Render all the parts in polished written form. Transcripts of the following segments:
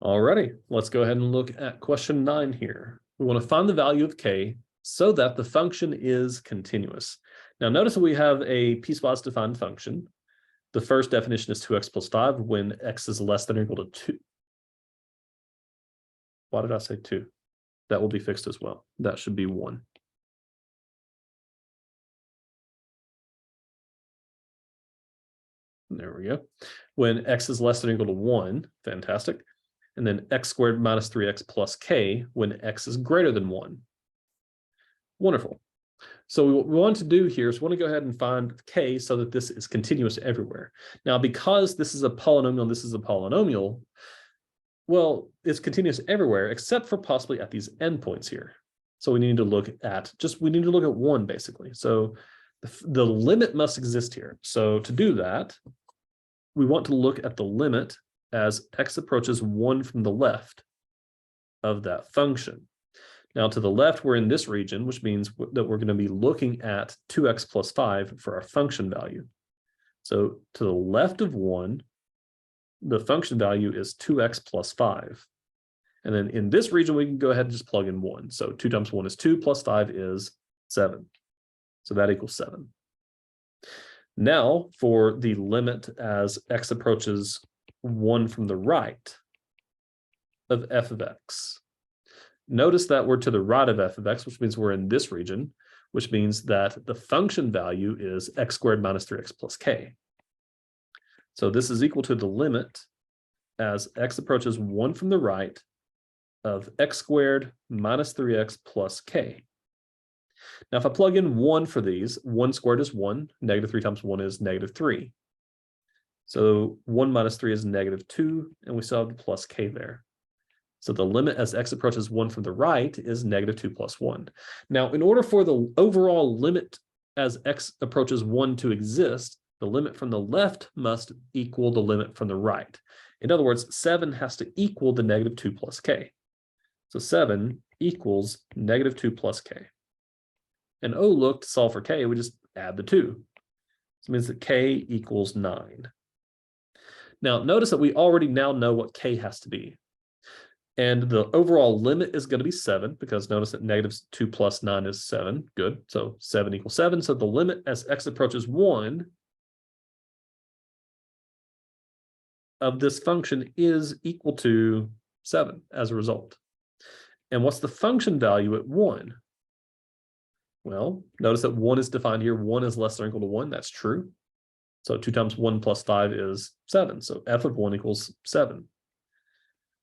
Alrighty, let's go ahead and look at question 9 here. We want to find the value of k so that the function is continuous. Now notice that we have a piecewise defined function. The first definition is 2x plus 5 when x is less than or equal to 2. Why did I say 2? That will be fixed as well. That should be 1. There we go. When x is less than or equal to 1, fantastic. And then x squared minus 3x plus k when x is greater than 1. Wonderful. So what we want to do here is we want to go ahead and find k so that this is continuous everywhere. Now, because this is a polynomial and this is a polynomial, well, it's continuous everywhere except for possibly at these endpoints here. So we need to look at one basically. So the limit must exist here. So to do that, we want to look at the limit as x approaches 1 from the left of that function. Now to the left, we're in this region, which means that we're going to be looking at 2x plus 5 for our function value. So to the left of 1, the function value is 2x plus 5. And then in this region, we can go ahead and just plug in 1. So 2 times 1 is 2 plus 5 is 7. So that equals 7. Now for the limit as x approaches 1 from the right of f of x. Notice that we're to the right of f of x, which means we're in this region, which means that the function value is x squared minus 3x plus k. So this is equal to the limit as x approaches 1 from the right of x squared minus 3x plus k. Now, if I plug in 1 for these, 1 squared is 1, negative 3 times 1 is negative 3. So 1 minus 3 is negative 2, and we still have the plus k there. So the limit as x approaches 1 from the right is negative 2 plus 1. Now, in order for the overall limit as x approaches 1 to exist, the limit from the left must equal the limit from the right. In other words, 7 has to equal the negative 2 plus k. So 7 equals negative 2 plus k. And oh, look, to solve for k, we just add the 2. So it means that k equals 9. Now, notice that we already now know what k has to be. And the overall limit is going to be 7, because notice that negative 2 plus 9 is 7. Good. So 7 equals 7. So the limit as x approaches 1 of this function is equal to 7 as a result. And what's the function value at 1? Well, notice that 1 is defined here. 1 is less than or equal to 1. That's true. So 2 times 1 plus 5 is 7. So f of 1 equals 7.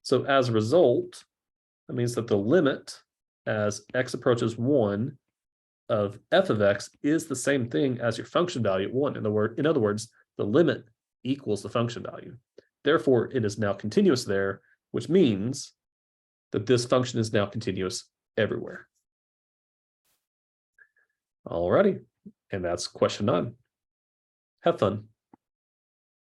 So as a result, that means that the limit as x approaches 1 of f of x is the same thing as your function value at 1. In other words, the limit equals the function value. Therefore, it is now continuous there, which means that this function is now continuous everywhere. Alrighty, and that's question 9. Have fun.